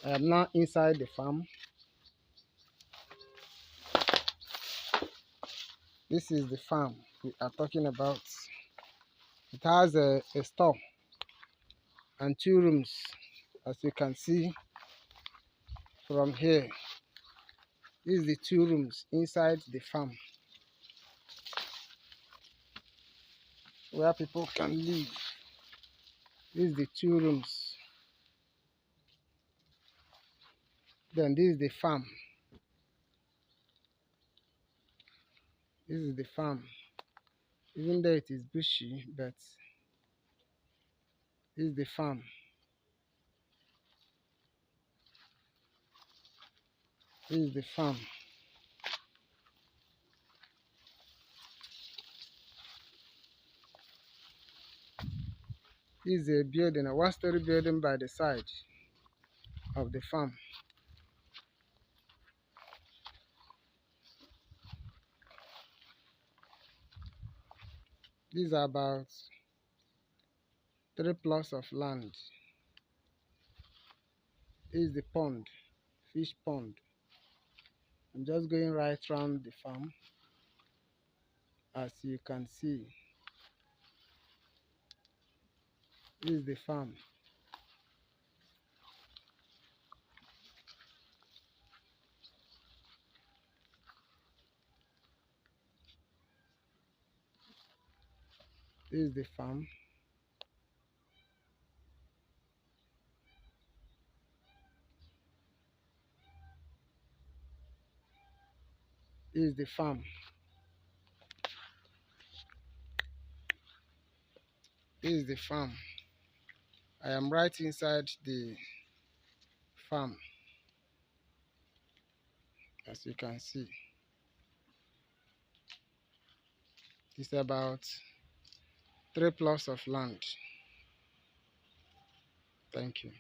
I am now inside the farm. This is the farm we are talking about. It has a store and 2 rooms, as you can see from here. This is the 2 rooms inside the farm where people can live. This is the 2 rooms. Then this is the farm. This is the farm. Even though it is bushy, but this is the farm. This is the farm. This is a building, a 1-story building by the side of the farm. These are about 3 plots of land. This is the pond, fish pond. I'm just going right around the farm, as you can see. This is the farm. This is the farm. This is the farm. This is the farm. I am right inside the farm, as you can see. It's about 3 plots of land. Thank you.